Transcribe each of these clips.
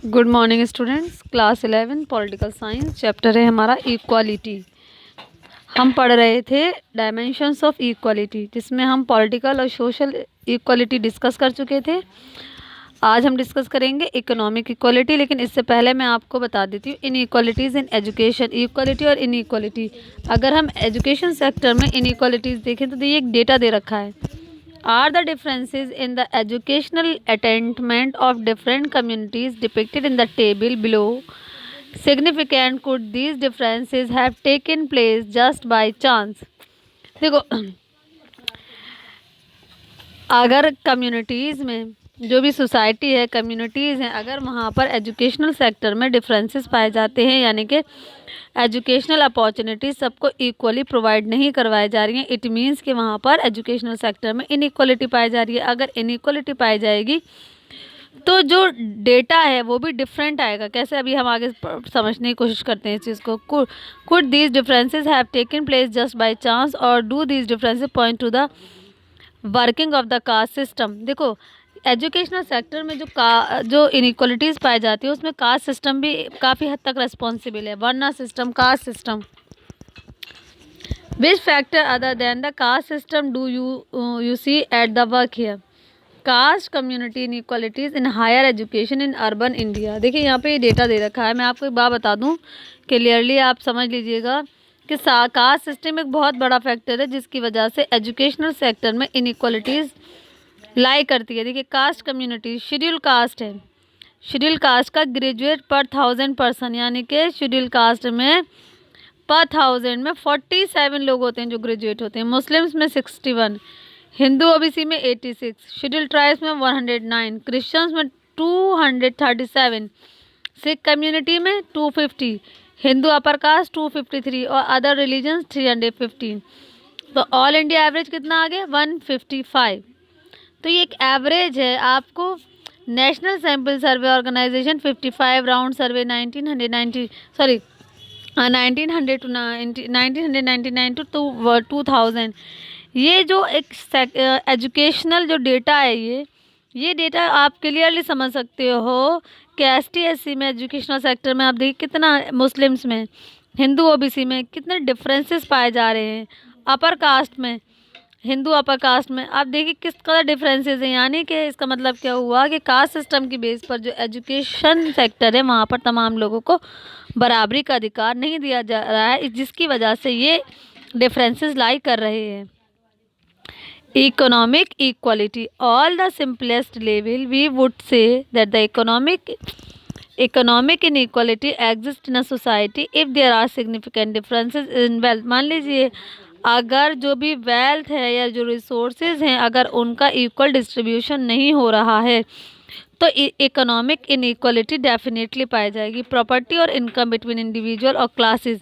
Good morning students. Class 11 political science chapter है हमारा equality. हम पढ़ रहे थे डायमेंशंस ऑफ इक्वालिटी, जिसमें हम पॉलिटिकल और सोशल इक्वालिटी डिस्कस कर चुके थे। आज हम डिस्कस करेंगे इकोनॉमिक इक्वालिटी, लेकिन इससे पहले मैं आपको बता देती हूँ इन इक्वालिटीज़ इन एजुकेशन, इक्वालिटी और इन इक्वालिटी। अगर हम एजुकेशन सेक्टर में इन इक्वालिटीज़ देखें तो ये एक डेटा दे रखा है। Are the differences in the educational attainment of different communities depicted in the table below significant? Could these differences have taken place just by chance? देखो, अगर कम्युनिटीज़ में जो भी सोसाइटी है, कम्युनिटीज़ हैं, अगर वहाँ पर एजुकेशनल सेक्टर में डिफरेंसेस पाए जाते हैं, यानी कि एजुकेशनल अपॉर्चुनिटीज सबको इक्वली प्रोवाइड नहीं करवाई जा रही हैं, इट मीन्स कि वहाँ पर एजुकेशनल सेक्टर में इनइक्वलिटी पाई जा रही है। अगर इनइक्वलिटी पाई जाएगी तो जो डेटा है वो भी डिफरेंट आएगा। कैसे, अभी हम आगे समझने की कोशिश करते हैं इस चीज़ को। Could these differences have taken place just by chance और do these differences point to the working of the caste system? देखो, एजुकेशनल सेक्टर में जो इनइक्वालिटीज़ पाई जाती है उसमें कास्ट सिस्टम भी काफ़ी हद तक रिस्पॉन्सिबल है। वर्ना system, caste system. Which factor other than the caste system do you see at the work here? Caste community inequalities in higher education in urban India. देखिए, यहाँ पे ये डेटा दे रखा है। मैं आपको एक बात बता दूँ, क्लियरली आप समझ लीजिएगा कि कास्ट सिस्टम एक बहुत बड़ा फैक्टर है जिसकी वजह से एजुकेशनल सेक्टर में इनइक्वालिटीज़ लाई करती है। देखिए, कास्ट कम्युनिटी शेड्यूल कास्ट है। शेड्यूल कास्ट का ग्रेजुएट पर 1000 पर्सन, यानी कि शेड्यूल कास्ट में पर 1000 में 47 लोग होते हैं जो ग्रेजुएट होते हैं। मुस्लिम्स में 61, हिंदू ओबीसी में 86, शेड्यूल ट्राइब्स में 109, क्रिश्चियंस में 237, सिख कम्युनिटी में 250, हिंदू अपर कास्ट 253 और अदर रिलीजन्स 315। तो ऑल इंडिया एवरेज कितना आ गया? 155। तो ये एक एवरेज है। आपको national sample survey organisation 55 round survey 1999 to 2000, ये जो एक एजुकेशनल जो डेटा है, ये डेटा आप क्लियरली समझ सकते हो कि ST SC में एजुकेशनल सेक्टर में आप देखिए कितना, मुस्लिम्स में, हिंदू ओबीसी में कितने डिफरेंसेस पाए जा रहे हैं। अपर कास्ट में, हिंदू अपर कास्ट में आप देखिए किस कदर डिफरेंसेस हैं। यानी कि इसका मतलब क्या हुआ कि कास्ट सिस्टम की बेस पर जो एजुकेशन सेक्टर है वहाँ पर तमाम लोगों को बराबरी का अधिकार नहीं दिया जा रहा है, जिसकी वजह से ये डिफरेंसेस लाई कर रहे हैं। Economic equality, all the simplest level we would say that the economic inequality exist in a society if there are significant differences in wealth. मान लीजिए, अगर जो भी वेल्थ है या जो रिसोर्सेज हैं, अगर उनका इक्वल डिस्ट्रीब्यूशन नहीं हो रहा है तो इकोनॉमिक इनइक्वालिटी डेफिनेटली पाई जाएगी। प्रॉपर्टी और इनकम बिटवीन इंडिविजुअल और क्लासेस,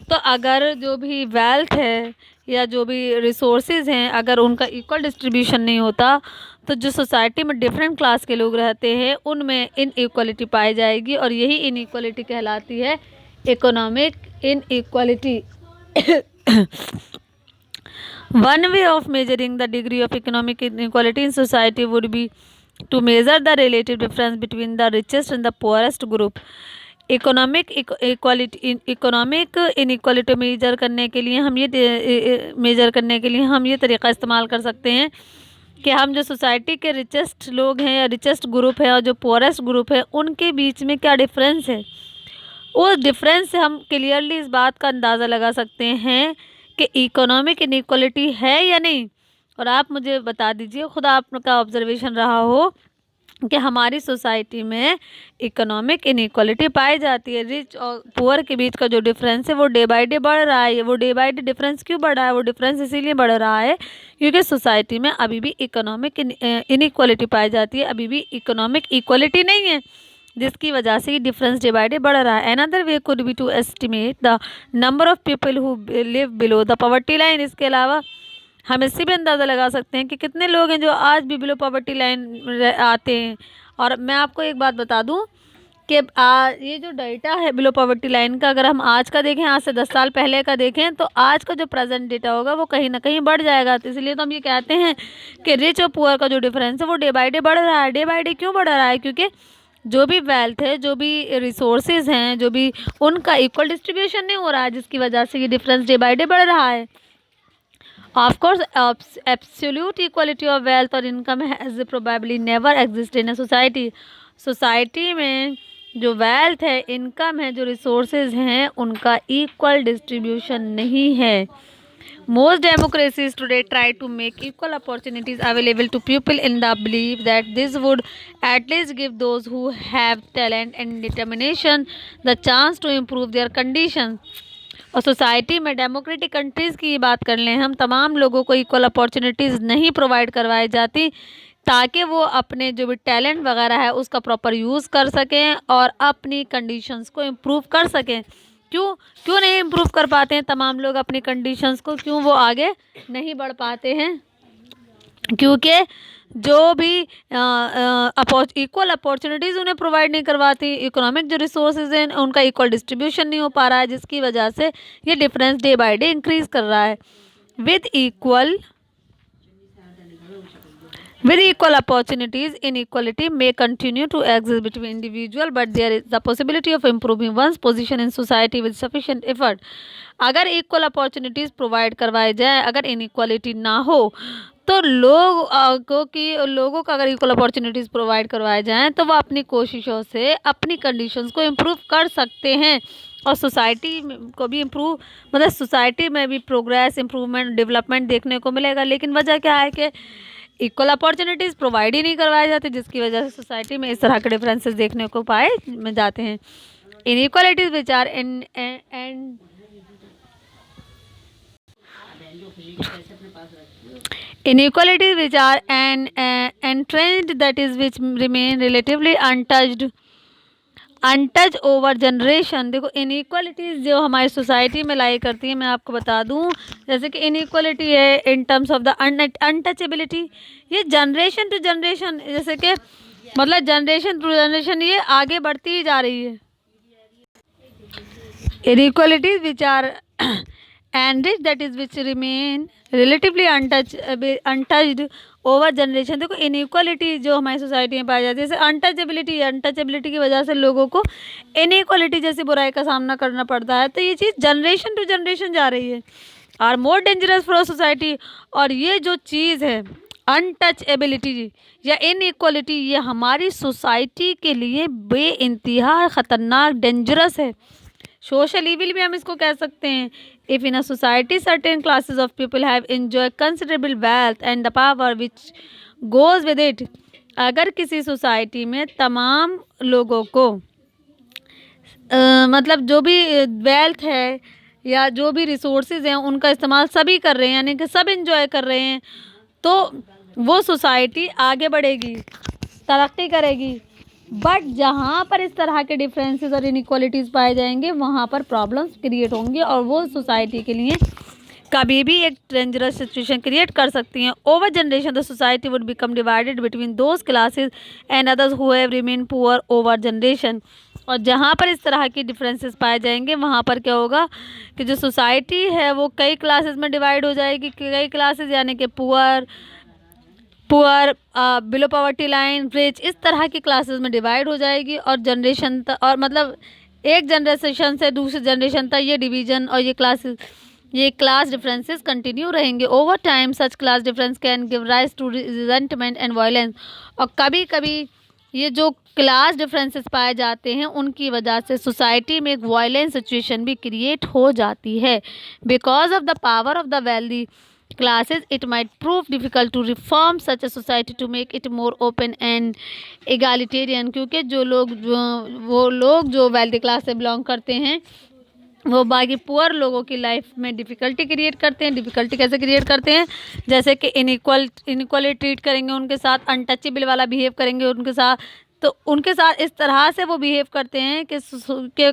तो अगर जो भी वेल्थ है या जो भी रिसोर्सेज हैं, अगर उनका इक्वल डिस्ट्रीब्यूशन नहीं होता तो जो सोसाइटी में डिफरेंट क्लास के लोग रहते हैं उनमें इनइक्वालिटी पाई जाएगी, और यही इनइक्वालिटी कहलाती है economic inequality. One way of measuring the degree of economic inequality in society would be to measure the relative difference between the richest and the poorest group. इकोनॉमिक इनइक्वालिटी मेजर करने के लिए हम ये तरीक़ा इस्तेमाल कर सकते हैं कि हम जो सोसाइटी के रिचेस्ट लोग हैं या रिचेस्ट ग्रुप है और जो पोरेस्ट ग्रुप है उनके बीच में क्या डिफरेंस है, उस डिफरेंस से हम क्लियरली इस बात का अंदाज़ा लगा सकते हैं कि इकोनॉमिक इनइक्वालिटी है या नहीं। और आप मुझे बता दीजिए, खुद आपका ऑब्जर्वेशन रहा हो कि हमारी सोसाइटी में इकोनॉमिक इनइक्वालिटी पाई जाती है। रिच और पुअर के बीच का जो डिफरेंस है वो डे बाय डे बढ़ रहा है। वो डे बाय डे डिफरेंस क्यों बढ़ रहा है? वो डिफरेंस इसीलिए बढ़ रहा है क्योंकि सोसाइटी में अभी भी इकोनॉमिक इनइक्वालिटी पाई जाती है, अभी भी इकोनॉमिक इक्वालिटी नहीं है, जिसकी वजह से ये डिफरेंस डे बाय डे बढ़ रहा है। Another way could be to estimate the number of people who live below the poverty line. इसके अलावा हम इससे भी अंदाज़ा लगा सकते हैं कि कितने लोग हैं जो आज भी बिलो पॉवर्टी लाइन आते हैं। और मैं आपको एक बात बता दूं कि ये जो डेटा है बिलो पॉवर्टी लाइन का, अगर हम आज का देखें, आज से 10 साल पहले का देखें, तो आज का जो प्रेजेंट डेटा होगा वो कहीं ना कहीं बढ़ जाएगा। तो इसलिए तो हम ये कहते हैं कि रिच और पुअर का जो डिफरेंस है वो डे बाय डे बढ़ रहा है। डे बाय डे क्यों बढ़ रहा है? क्योंकि जो भी वेल्थ है, जो भी रिसोर्सेज हैं, जो भी उनका इक्वल डिस्ट्रीब्यूशन नहीं हो रहा है, जिसकी वजह से ये डिफरेंस डे बाय डे बढ़ रहा है। Of course absolute equality of wealth और income has probably never exist in a society. Society में जो वेल्थ है, इनकम है, जो रिसोर्सेज हैं, उनका इक्वल डिस्ट्रीब्यूशन नहीं है। Most democracies today try to make equal opportunities available to people in the belief that this would at least give those who have talent and determination the chance to improve their conditions। और society में democratic countries की बात कर लें हम, तमाम लोगों को इक्वल अपॉर्चुनिटीज़ नहीं प्रोवाइड करवाई जाती ताकि वो अपने जो भी टैलेंट वगैरह है उसका प्रॉपर यूज़ कर सकें और अपनी कंडीशंस को इम्प्रूव कर सकें। क्यों नहीं इम्प्रूव कर पाते हैं तमाम लोग अपनी कंडीशंस को? क्यों वो आगे नहीं बढ़ पाते हैं? क्योंकि जो भी इक्वल अपॉर्चुनिटीज़ उन्हें प्रोवाइड नहीं करवाती, इकोनॉमिक जो रिसोर्सेज हैं उनका इक्वल डिस्ट्रीब्यूशन नहीं हो पा रहा है, जिसकी वजह से ये difference day by day increase कर रहा है। With equal opportunities, inequality may continue to exist between individual, but there is the possibility of improving one's position in society with sufficient effort। अगर इक्वल अपॉर्चुनिटीज़ प्रोवाइड करवाए जाए, अगर inequality ना हो, तो लोगों को अगर इक्वल अपॉर्चुनिटीज़ प्रोवाइड करवाए जाएँ तो वो अपनी कोशिशों से अपनी कंडीशंस को इम्प्रूव कर सकते हैं और सोसाइटी को भी इम्प्रूव, मतलब सोसाइटी में भी प्रोग्रेस, इम्प्रूवमेंट, डेवलपमेंट देखने को मिलेगा। लेकिन वजह क्या है कि इक्वल अपॉर्चुनिटीज़ प्रोवाइड ही नहीं करवाए जाते, जिसकी वजह से सोसाइटी में इस तरह के डिफरेंसेस देखने को पाए जाते हैं। Inequalities which are inequalities which are entrenched, that is which remain relatively untouched over generation. देखो इनइक्वालिटीज़ जो हमारी सोसाइटी में लाई करती है, मैं आपको बता दूं, जैसे कि इनइक्वालिटी है in terms of the untouchability, ये जनरेशन टू जनरेशन, जैसे कि मतलब जनरेशन टू जनरेशन ये आगे बढ़ती ही जा रही है। Inequalities which are and that is which remain relatively untouched over generation. देखो इनइक्वालिटी जो हमारी सोसाइटी में पाई जाती है, जैसे अनटचेबिलिटी की वजह से लोगों को इनइक्वालिटी जैसी बुराई का सामना करना पड़ता है, तो ये चीज़ जनरेशन टू जनरेशन जा रही है, are more dangerous for society. और ये जो चीज़ है अनटचेबिलिटी या इनइक्वालिटी, ये हमारी सोसाइटी के लिए बेइंतहा ख़तरनाक, डेंजरस है। सोशल इविल भी हम इसको कह सकते हैं। If in a society certain classes of people have enjoy considerable wealth and the power which goes with it. अगर किसी सोसाइटी में तमाम लोगों को मतलब जो भी वेल्थ है या जो भी रिसोर्सेज हैं उनका इस्तेमाल सभी कर रहे हैं, यानी कि सब एंजॉय कर रहे हैं, तो वो सोसाइटी आगे बढ़ेगी, तरक्की करेगी। बट जहाँ पर इस तरह के डिफरेंसेस और इनइक्वालिटीज़ पाए जाएंगे, वहाँ पर प्रॉब्लम्स क्रिएट होंगी और वो सोसाइटी के लिए कभी भी एक डेंजरस सिचुएशन क्रिएट कर सकती हैं। Over generation the society would become divided between those classes and others who have remain poor over generation. और जहाँ पर इस तरह की डिफरेंसेस पाए जाएंगे, वहाँ पर क्या होगा कि जो सोसाइटी है वो कई क्लासेस में डिवाइड हो जाएगी। कई क्लासेस यानी कि poor, below poverty line, rich, इस तरह की क्लासेस में डिवाइड हो जाएगी। और जनरेशन और मतलब एक जनरेशन से दूसरी जनरेशन तक ये डिवीज़न और ये क्लास डिफरेंसेस कंटिन्यू रहेंगे। Over time such class difference can give rise to resentment and violence. और कभी कभी ये जो क्लास डिफरेंसेस पाए जाते हैं उनकी वजह से सोसाइटी में एक वायलेंस सिचुएशन भी क्रिएट हो जाती है। Because of the power of the wealthy classes, it might prove difficult to reform such a society to make it more open and egalitarian। क्योंकि वो लोग जो वेल्दी क्लास से बिलोंग करते हैं वो बाकी पुअर लोगों की लाइफ में डिफ़िकल्टी क्रिएट करते हैं। डिफ़िकल्टी कैसे क्रिएट करते हैं? जैसे कि इनइक्वली ट्रीट करेंगे उनके साथ, अनटचेबल वाला बिहेव करेंगे उनके साथ, तो उनके साथ इस तरह से वो बिहेव करते हैं कि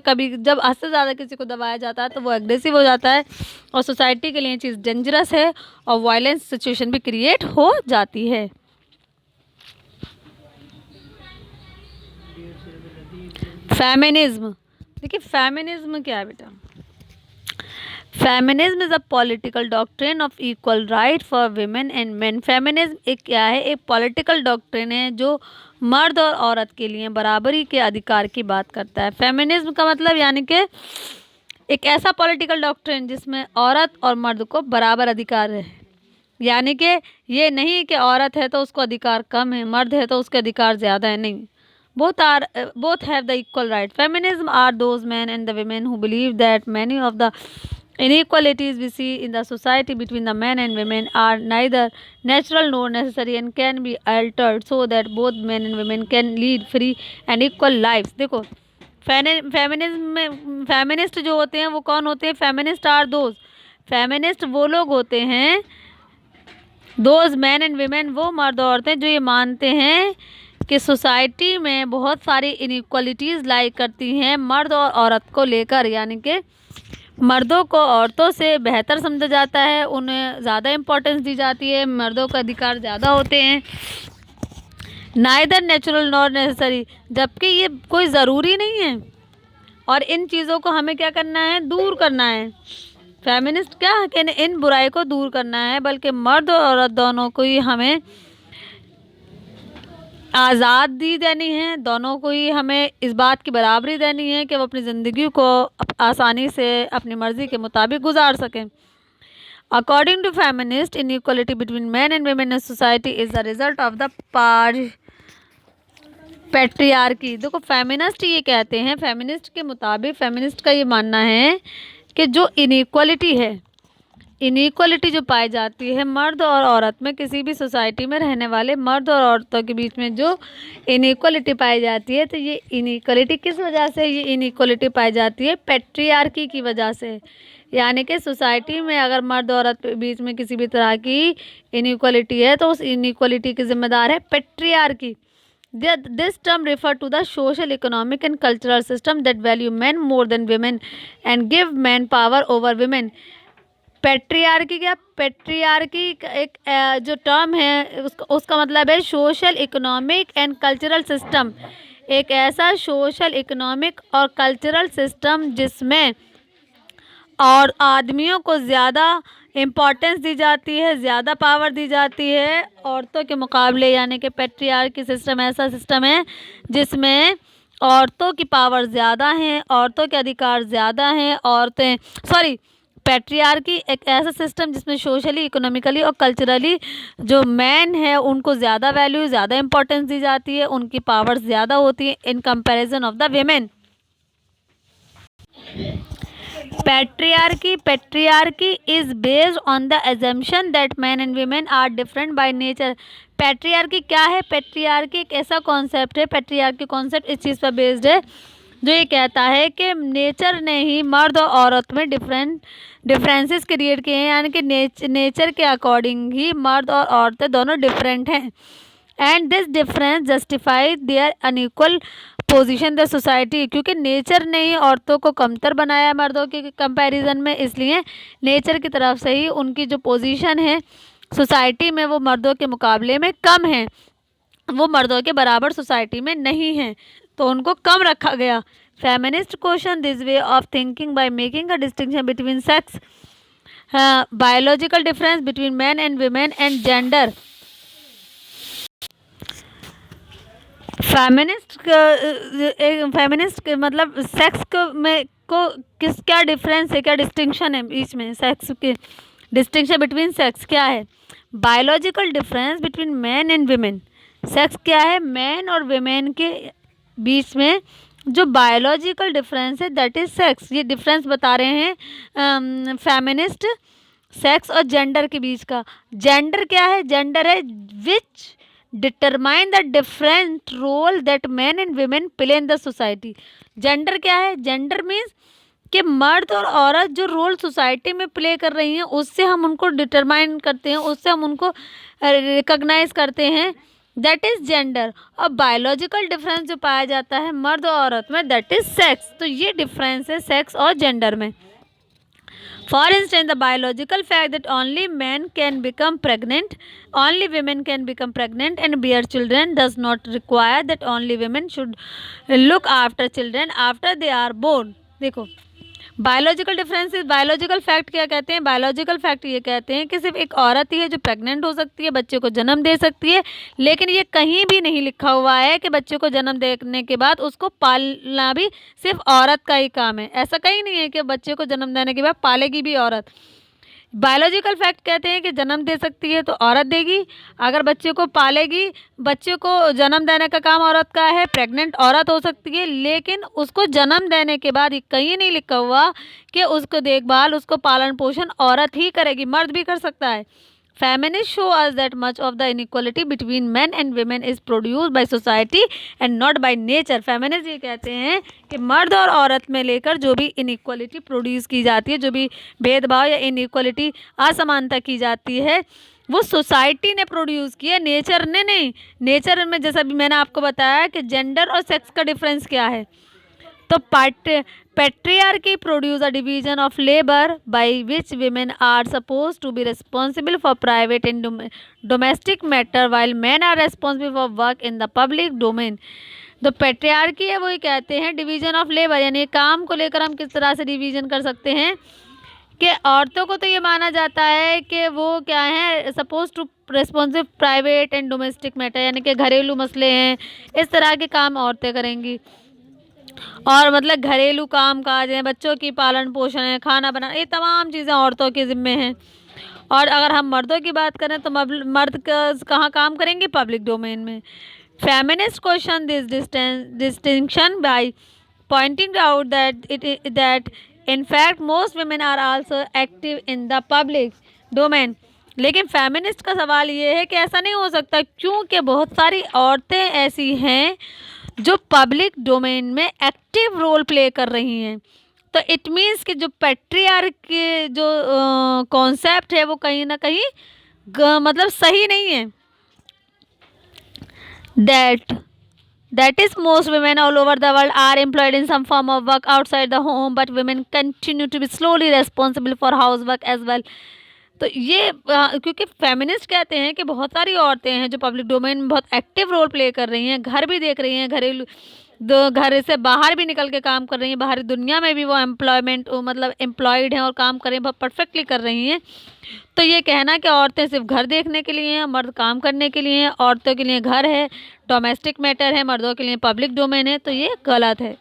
कभी जब हद से ज़्यादा किसी को दबाया जाता है तो वो एग्रेसिव हो जाता है और सोसाइटी के लिए चीज़ डेंजरस है और वायलेंस सिचुएशन भी क्रिएट हो जाती है। फेमिनिज्म, देखिए फेमिनिज्म क्या है बेटा? Feminism is a political doctrine of equal right for women and main. Feminism एक क्या है, एक पॉलिटिकल डॉक्ट्रिन है जो मर्द और औरत के लिए बराबरी के अधिकार की बात करता है। फेमिनिज्म का मतलब यानी कि एक ऐसा पॉलिटिकल डॉक्ट्रिन जिसमें औरत और मर्द को बराबर अधिकार है, यानी कि ये नहीं कि औरत है तो उसको अधिकार कम है, मर्द है तो उसके अधिकार ज़्यादा है, नहीं। both have the equal right. Feminism are those men and the women who believe that many of the inequalities we see in the society between the men and women are neither natural nor necessary and can be altered so that both men and women can lead free and equal lives। देखो, feminism में feminist जो होते हैं वो कौन होते हैं? Feminist are those, feminist वो लोग होते हैं, दोज मैन एंड वीमेन वो मर्द और औरतें जो ये मानते हैं कि सोसाइटी में बहुत सारी इनइक्वालिटीज़ लाई करती हैं मर्द और औरत को लेकर, यानी कि मर्दों को औरतों से बेहतर समझा जाता है, उन्हें ज़्यादा इम्पोर्टेंस दी जाती है, मर्दों का अधिकार ज़्यादा होते हैं। नाइदर नेचुरल नॉर नेसेसरी, जबकि ये कोई ज़रूरी नहीं है और इन चीज़ों को हमें क्या करना है? दूर करना है। फेमिनिस्ट क्या है कि इन बुराई को दूर करना है, बल्कि मर्द और औरत दोनों को ही हमें आज़ादी देनी है, दोनों को ही हमें इस बात की बराबरी देनी है कि वो अपनी ज़िंदगी को आसानी से अपनी मर्ज़ी के मुताबिक गुजार सकें। According to feminist, inequality between man and women in society is the result of the patriarchy. देखो, फेमिनिस्ट ये कहते हैं, फेमिनिस्ट के मुताबिक फेमिनिस्ट का ये मानना है कि जो इनइक्वालिटी है, इनइक्वालिटी जो पाई जाती है मर्द और औरत में, किसी भी सोसाइटी में रहने वाले मर्द और औरतों के बीच में जो इनइक्वालिटी पाई जाती है, तो ये इनइक्वालिटी किस वजह से ये इनइक्वालिटी पाई जाती है? पैट्रियार्की की वजह से। यानी कि सोसाइटी में अगर मर्द और औरत के बीच में किसी भी तरह की इनइक्वालिटी है तो उस इनइक्वालिटी के जिम्मेदार है patriarchy. This term refer to the social, economic and cultural system that value men more than women and give men power over women। Patriarchy क्या? पैट्रियार्की एक जो टर्म है उसका मतलब है social, economic and cultural system. एक ऐसा social, economic और कल्चरल सिस्टम जिसमें और आदमियों को ज़्यादा इम्पोर्टेंस दी जाती है, ज़्यादा पावर दी जाती है औरतों के मुकाबले। यानी कि पैट्रियार्की सिस्टम ऐसा सिस्टम है जिसमें औरतों की पावर ज़्यादा है, औरतों के अधिकार ज़्यादा हैं। पैट्रियार्की एक ऐसा सिस्टम जिसमें सोशली, इकोनॉमिकली और कल्चरली जो मैन है उनको ज़्यादा वैल्यू, ज़्यादा इम्पोर्टेंस दी जाती है, उनकी पावर ज़्यादा होती है in comparison of the women. Patriarchy is based on the assumption that men and women are different by nature। Patriarchy क्या है? पैट्रियार्की एक ऐसा कॉन्सेप्ट है, पैट्रियार्की कॉन्सेप्ट इस चीज़ पर बेस्ड है जो ये कहता है कि नेचर ने ही मर्द और औरत में डिफरेंसेस क्रिएट किए हैं, यानी कि नेचर के अकॉर्डिंग ही मर्द और औरतें दोनों डिफरेंट हैं। And this difference justify their unequal position the society, क्योंकि नेचर ने ही औरतों को कमतर बनाया मर्दों के कंपैरिजन में, इसलिए नेचर की तरफ से ही उनकी जो पोजीशन है सोसाइटी में वो मर्दों के मुकाबले में कम है, वो मर्दों के बराबर सोसाइटी में नहीं है, तो उनको कम रखा गया। Feminist question this way of thinking by making a distinction between sex, biological difference between man and women and gender. Feminist मतलब सेक्स को क्या डिफरेंस है, क्या डिस्टिंक्शन है बीच में? सेक्स के डिस्टिंक्शन बिटवीन सेक्स क्या है? Biological difference between man and women. Sex क्या है? मैन और वुमेन के बीच में जो बायोलॉजिकल डिफरेंस है दैट इज सेक्स। ये डिफरेंस बता रहे हैं फेमिनिस्ट सेक्स और जेंडर के बीच का। जेंडर क्या है? जेंडर है which determine the different role that man and women play in the society. Gender क्या है? जेंडर मीन्स कि मर्द और औरत जो रोल सोसाइटी में प्ले कर रही हैं उससे हम उनको डिटरमाइन करते हैं, उससे हम उनको रिकॉग्नाइज करते हैं, दैट इज़ जेंडर। और बायोलॉजिकल डिफरेंस जो पाया जाता है मर्द और औरत में दैट इज़ सेक्स। तो ये डिफरेंस है सेक्स और जेंडर में। For instance, the biological fact that only men can become pregnant, only women can become pregnant and bear children does not require that only women should look after children after they are born। देखो, biological differences, biological fact क्या कहते हैं? Biological fact ये कहते हैं कि सिर्फ एक औरत ही है जो प्रेग्नेंट हो सकती है, बच्चे को जन्म दे सकती है, लेकिन ये कहीं भी नहीं लिखा हुआ है कि बच्चे को जन्म देने के बाद उसको पालना भी सिर्फ औरत का ही काम है। ऐसा कहीं नहीं है कि बच्चे को जन्म देने के बाद पालेगी भी औरत। बायोलॉजिकल फैक्ट कहते हैं कि जन्म दे सकती है तो औरत देगी, अगर बच्चे को पालेगी, बच्चे को जन्म देने का काम औरत का है, प्रेग्नेंट औरत हो सकती है, लेकिन उसको जन्म देने के बाद ये कहीं नहीं लिखा हुआ कि उसको देखभाल, उसको पालन पोषण औरत ही करेगी, मर्द भी कर सकता है। Feminists show us that much of the inequality between men and women is produced by society and not by nature. Feminists ये कहते हैं कि मर्द और औरत में लेकर जो भी इनइक्वालिटी प्रोड्यूस की जाती है, जो भी भेदभाव या इनइक्वालिटी असमानता की जाती है, वो सोसाइटी ने प्रोड्यूस की है, नेचर ने नहीं। नेचर में जैसा भी मैंने आपको बताया कि जेंडर और सेक्स का डिफरेंस क्या है, तो patriarchy produce a division of labor by which women are supposed to be responsible for private and domestic matter while men are responsible for work in the public domain। तो patriarchy है, वो ही कहते हैं division of labour, यानी काम को लेकर हम किस तरह से डिवीजन कर सकते हैं कि औरतों को तो ये माना जाता है कि वो क्या है, suppose to responsive private and domestic matter, यानी कि घरेलू मसले हैं, इस तरह के काम औरतें करेंगी, और मतलब घरेलू काम काज हैं, बच्चों की पालन पोषण है, खाना बनाना, ये तमाम चीज़ें औरतों के ज़िम्मे हैं। और अगर हम मर्दों की बात करें तो मर्द कहाँ काम करेंगे? पब्लिक डोमेन में। Feminist question this distinction by pointing out that in fact most women are also active in the public domain. लेकिन फेमिनिस्ट का सवाल ये है कि ऐसा नहीं हो सकता, क्योंकि बहुत सारी औरतें ऐसी हैं जो पब्लिक डोमेन में एक्टिव रोल प्ले कर रही हैं। तो इट मीन्स कि जो पैट्रियार्क के जो कॉन्सेप्ट है वो कहीं ना कहीं मतलब सही नहीं है। That is most women all over the world are employed in some form of work outside the home, but women continue to be slowly responsible for housework as well। तो ये क्योंकि फेमिनिस्ट कहते हैं कि बहुत सारी औरतें हैं जो पब्लिक डोमेन में बहुत एक्टिव रोल प्ले कर रही हैं, घर भी देख रही हैं, घरेलू घर से बाहर भी निकल के काम कर रही हैं, बाहरी दुनिया में भी वो मतलब एम्प्लॉयड हैं और काम कर रही हैं, बहुत परफेक्टली कर रही हैं। तो ये कहना कि औरतें सिर्फ घर देखने के लिए हैं, मर्द काम करने के लिए हैं, औरतों के लिए घर है डोमेस्टिक मैटर है, मर्दों के लिए पब्लिक डोमेन है, तो ये गलत है।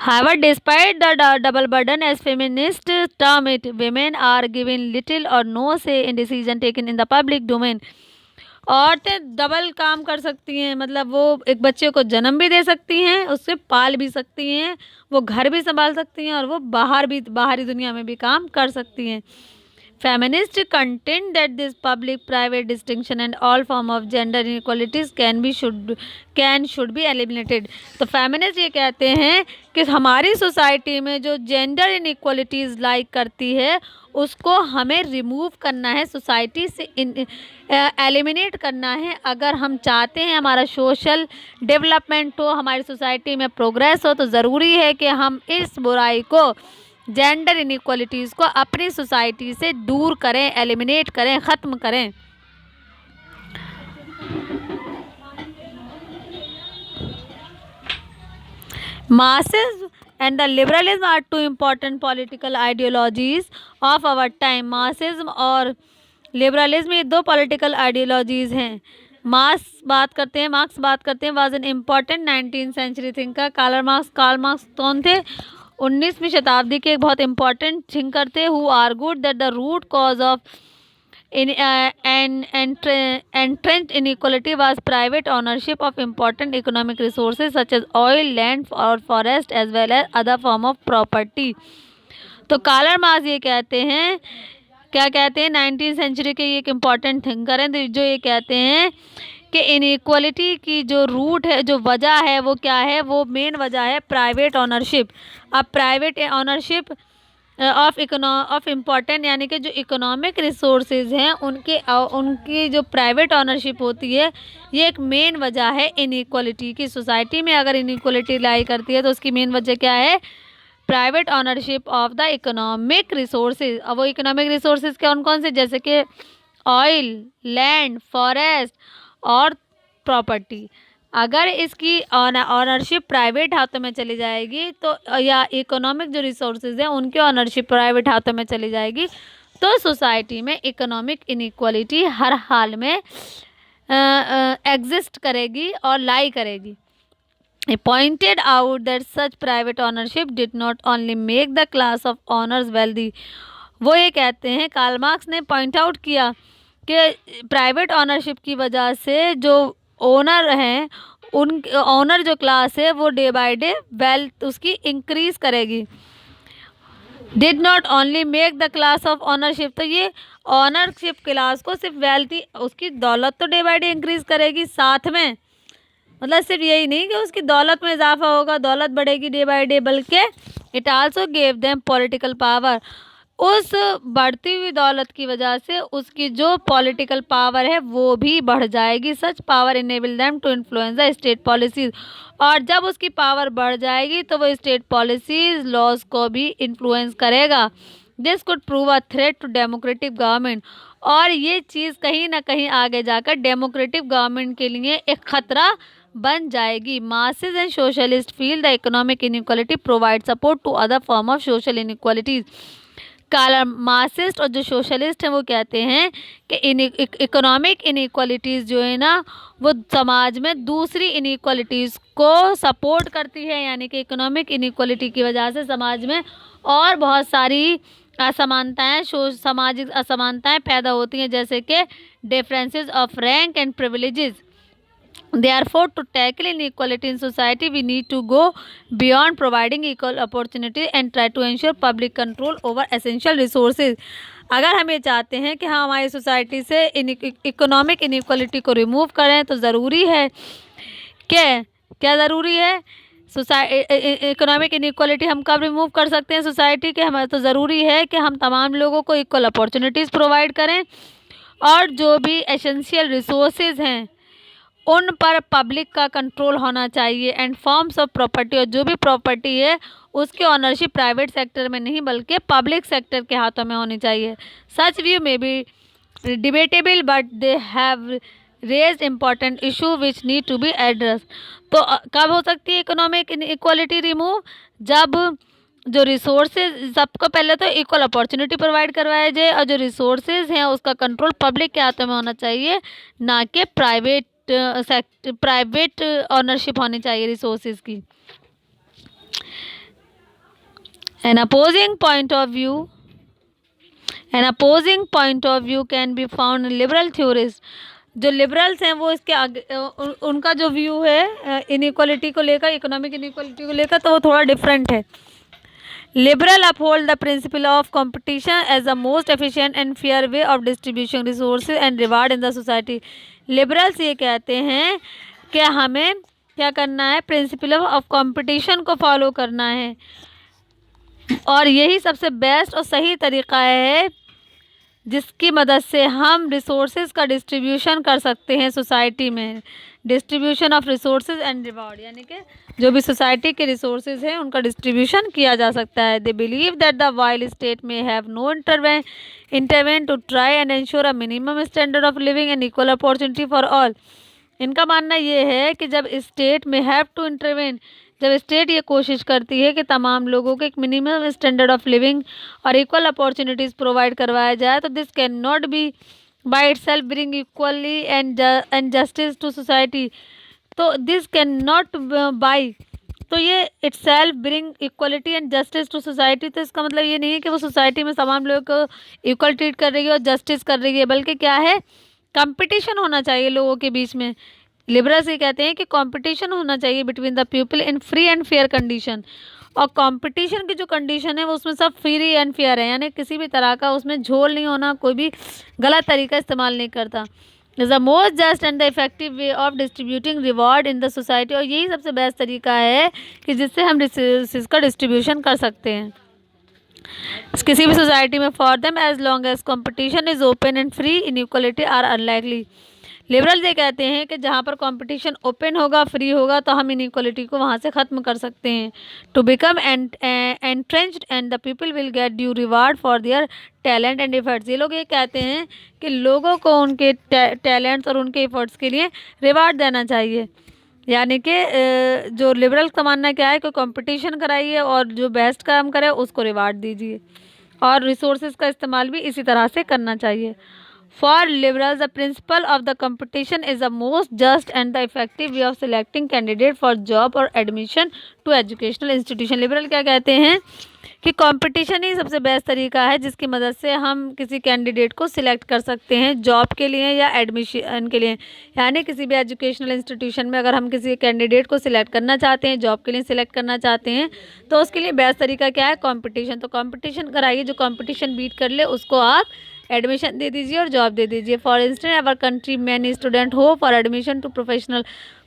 However, despite the double burden as feminists term it, women are given little or no say in decision taken in the public domain। औरतें डबल काम कर सकती हैं, मतलब वो एक बच्चे को जन्म भी दे सकती हैं, उससे पाल भी सकती हैं, वो घर भी संभाल सकती हैं, और वो बाहरी दुनिया में भी काम कर सकती हैं। Feminists contend that this public-private distinction and all form of gender inequalities should be eliminated। तो feminist ये कहते हैं कि हमारी सोसाइटी में जो जेंडर इनइक्वालिटीज़ लाइक करती है उसको हमें रिमूव करना है, सोसाइटी से एलिमिनेट करना है। अगर हम चाहते हैं हमारा सोशल डेवलपमेंट हो, हमारी सोसाइटी में प्रोग्रेस हो, तो ज़रूरी है कि हम इस बुराई को, जेंडर इनइक्वालिटीज़ को अपनी सोसाइटी से दूर करें, एलिमिनेट करें, ख़त्म करें। Marxism and the liberalism are two important political ideologies of our time। Marxism और लिबरलिज्म ये दो पॉलिटिकल आइडियोलॉजीज़ हैं। मार्क्स बात करते हैं was an important 19th century thinker. Karl Marx कौन थे? 19वीं शताब्दी के एक बहुत इंपॉर्टेंट थिंकर थे, who argued that the root cause of entrenched inequality was private ownership of important economic resources such as oil, land or forest as well as other form of property। तो Karl Marx ये कहते हैं, क्या कहते हैं, 19th century के ये एक इम्पॉर्टेंट थिंकर हैं, जो ये कहते हैं कि इनइक्वालिटी की जो रूट है, जो वजह है, वो क्या है? वो मेन वजह है प्राइवेट ऑनरशिप। अब प्राइवेट ऑनरशिप ऑफ इम्पॉर्टेंट, यानी कि जो इकोनॉमिक रिसोर्सेज हैं उनकी जो प्राइवेट ऑनरशिप होती है, ये एक मेन वजह है इनइक्वालिटी की। सोसाइटी में अगर इनइक्वालिटी लाई करती है तो उसकी मेन वजह क्या है? Private ownership of the economic resources. अब वो इकोनॉमिक रिसोर्सेज कौन कौन से? जैसे कि ऑयल, लैंड, फॉरेस्ट और प्रॉपर्टी। अगर इसकी ऑनरशिप प्राइवेट हाथों में चली जाएगी तो, या इकोनॉमिक जो रिसोर्सेज हैं उनकी ऑनरशिप प्राइवेट हाथों में चली जाएगी, तो सोसाइटी में इकोनॉमिक इनइक्वालिटी हर हाल में एग्जिस्ट करेगी और लाई करेगी। He pointed out that such private ownership did not only make the class of owners wealthy, वो ये कहते हैं, कार्ल मार्क्स ने पॉइंट आउट किया कि प्राइवेट ऑनरशिप की वजह से जो ओनर हैं, उन ओनर जो क्लास है वो डे बाय डे वेल्थ उसकी इंक्रीज करेगी। Did not only make the class of ownership, तो ये ऑनरशिप क्लास को सिर्फ वेल्थी, उसकी दौलत तो डे बाय डे इंक्रीज करेगी, साथ में मतलब सिर्फ यही नहीं कि उसकी दौलत में इजाफा होगा, दौलत बढ़ेगी डे बाय डे, बल्कि it also gave them political power. उस बढ़ती हुई दौलत की वजह से उसकी जो पॉलिटिकल पावर है वो भी बढ़ जाएगी। Such power enable them to influence the state policies, और जब उसकी पावर बढ़ जाएगी तो वो स्टेट पॉलिसीज लॉज को भी इन्फ्लुएंस करेगा। This could prove a threat to democratic government, और ये चीज़ कहीं ना कहीं आगे जाकर डेमोक्रेटिक गवर्नमेंट के लिए एक खतरा बन जाएगी। Masses and socialist feel the economic inequality provide support to other form of social inequalities. Karl Marxist और जो सोशलिस्ट हैं वो कहते हैं कि इकोनॉमिक इनइक्वालिटीज़ जो है ना वो समाज में दूसरी इनइक्वालिटीज़ को सपोर्ट करती है, यानी कि इकोनॉमिक इनइक्वालिटी की वजह से समाज में और बहुत सारी असमानताएं, सामाजिक असमानताएं पैदा होती हैं, जैसे कि differences of rank and privileges. Therefore, to tackle inequality in society, we need to go beyond providing equal opportunity and try to ensure public control over essential resources. अगर हम ये चाहते हैं कि हम हमारी सोसाइटी से इकोनॉमिक इनइक्वालिटी को रिमूव करें तो ज़रूरी है कि क्या ज़रूरी है, इकोनॉमिक इनइक्वालिटी हम कब रिमूव कर सकते हैं सोसाइटी के, हमें तो ज़रूरी है कि हम तमाम लोगों को इक्वल अपॉर्चुनिटीज़ प्रोवाइड करें, और जो भी एसेंशियल रिसोर्सेज हैं उन पर पब्लिक का कंट्रोल होना चाहिए। एंड फॉर्म्स ऑफ प्रॉपर्टी, और जो भी प्रॉपर्टी है उसकी ऑनरशिप प्राइवेट सेक्टर में नहीं बल्कि पब्लिक सेक्टर के हाथों में होनी चाहिए। Such view may be debatable but they have raised important issue which need to be address. तो कब हो सकती है इकोनॉमिक इनइक्वालिटी रिमूव, जब जो रिसोर्सेज, सबको पहले तो इक्वल अपॉर्चुनिटी प्रोवाइड करवाया जाए, और जो रिसोर्सेज हैं उसका कंट्रोल पब्लिक के हाथों में होना चाहिए, ना कि प्राइवेट ऑनरशिप होनी चाहिए रिसोर्सेज की। An opposing point of view can be found in liberal theories. जो लिबरल्स हैं वो इसके आगे उनका जो व्यू है इनइक्वालिटी को लेकर, इकोनॉमिक इनइक्वालिटी को लेकर, तो वो थोड़ा डिफरेंट है। Liberal uphold the principle of competition as the most efficient and fair way of distributing resources and reward in the society. Liberals ये कहते हैं कि हमें क्या करना है, प्रिंसिपल ऑफ कंपटीशन को फॉलो करना है, और यही सबसे बेस्ट और सही तरीका है जिसकी मदद से हम रिसोर्सेज का डिस्ट्रीब्यूशन कर सकते हैं सोसाइटी में। Distribution of resources and reward, यानी कि जो भी सोसाइटी के रिसोर्सेज हैं उनका डिस्ट्रीब्यूशन किया जा सकता है। They believe that the while state may have no intervene to try and ensure a minimum standard of living and equal opportunity for all. इनका मानना ये है कि जब state may have to intervene, जब स्टेट ये कोशिश करती है कि तमाम लोगों को एक मिनिमम स्टैंडर्ड ऑफ लिविंग और इक्वल अपॉर्चुनिटीज़ प्रोवाइड करवाया जाए, तो this can not be by itself bring equally and justice to society. तो दिस कैन नॉट बाय, तो ये itself bring equality and justice to society, तो इसका मतलब ये नहीं है कि वो सोसाइटी में तमाम लोगों को इक्वल ट्रीट कर रही है और जस्टिस कर रही है, बल्कि क्या है, कंपटीशन होना चाहिए लोगों के बीच में। लिबरल्स ये कहते हैं कि कंपटीशन होना चाहिए between the people in free and fair condition, और कंपटीशन की जो कंडीशन है वो उसमें सब फ्री एंड फेयर है, यानी किसी भी तरह का उसमें झोल नहीं होना, कोई भी गलत तरीका इस्तेमाल नहीं करता। Is the most just and the effective way of distributing reward in the society, और यही सबसे बेस्ट तरीका है कि जिससे हम रिसोर्सेज का डिस्ट्रीब्यूशन कर सकते हैं किसी भी सोसाइटी में। For them as long as competition is open and free, inequality are unlikely. Liberal ये कहते हैं कि जहाँ पर कंपटीशन ओपन होगा, फ्री होगा, तो हम इनइक्वालिटी को वहाँ से ख़त्म कर सकते हैं। To become entrenched and the people will get due reward for their talent and efforts. ये लोग ये कहते हैं कि लोगों को उनके टैलेंट्स और उनके एफर्ट्स के लिए रिवार्ड देना चाहिए। यानी कि जो लिबरल का मानना क्या है कि कंपटीशन कराइए और जो बेस्ट काम करे उसको रिवार्ड दीजिए, और रिसोर्सेज का इस्तेमाल भी इसी तरह से करना चाहिए। For liberals the principle of the competition is the most just and the effective way of selecting candidate for job और admission to educational institution. Liberal क्या कहते हैं कि कंपटीशन ही सबसे बेस्ट तरीका है जिसकी मदद से हम किसी कैंडिडेट को सिलेक्ट कर सकते हैं जॉब के लिए या एडमिशन के लिए। यानी किसी भी एजुकेशनल इंस्टीट्यूशन में अगर हम किसी कैंडिडेट को सिलेक्ट करना चाहते हैं, जॉब के लिए सिलेक्ट करना चाहते हैं, तो उसके लिए बेस्ट तरीका क्या है? कंपटीशन। तो कंपटीशन कराइए, जो कंपटीशन बीट कर ले उसको आप एडमिशन दे दीजिए और जॉब दे दीजिए। For instance our country many student who for admission to professional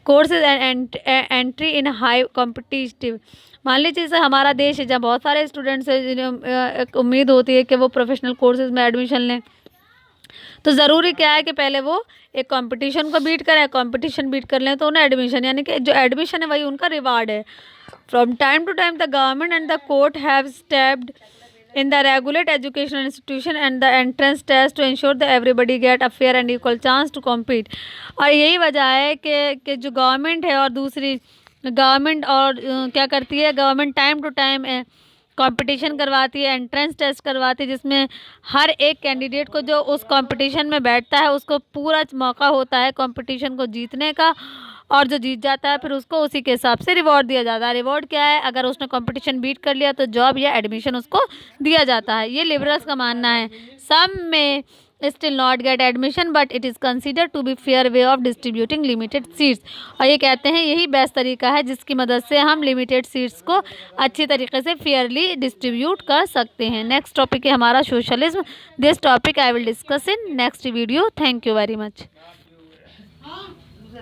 courses and entry in high competitive. मान लीजिए जैसे हमारा देश है जहाँ बहुत सारे स्टूडेंट्स हैं जिन्हें एक उम्मीद होती है कि वो प्रोफेशनल कोर्सेज में एडमिशन लें, तो ज़रूरी क्या है कि पहले वो एक कंपटीशन को बीट करें। कंपटीशन बीट कर लें तो उन्हें एडमिशन, यानी कि जो एडमिशन है वही उनका रिवार्ड है। From time to time the government and the court have stepped in the regulate educational institution and the entrance test to ensure that everybody get a fair and equal chance to compete। और यही वजह है कि जो government है और दूसरी government और क्या करती है, government time to time competition करवाती है, एंट्रेंस टेस्ट करवाती है, जिसमें हर एक कैंडिडेट को जो उस कंपटीशन में बैठता है उसको पूरा मौका होता है कंपटीशन को जीतने का, और जो जीत जाता है फिर उसको उसी के हिसाब से रिवॉर्ड दिया जाता है। रिवॉर्ड क्या है? अगर उसने कंपटीशन बीट कर लिया तो जॉब या एडमिशन उसको दिया जाता है। ये लिबरल्स का मानना है। Some may still not get admission but it is consider to be fair way of distributing limited seats. और ये कहते हैं यही बेस्ट तरीका है जिसकी मदद से हम लिमिटेड सीट्स को अच्छी तरीके से फेयरली डिस्ट्रीब्यूट कर सकते हैं। नेक्स्ट टॉपिक है हमारा socialism. This topic I will discuss in next video. Thank you very much.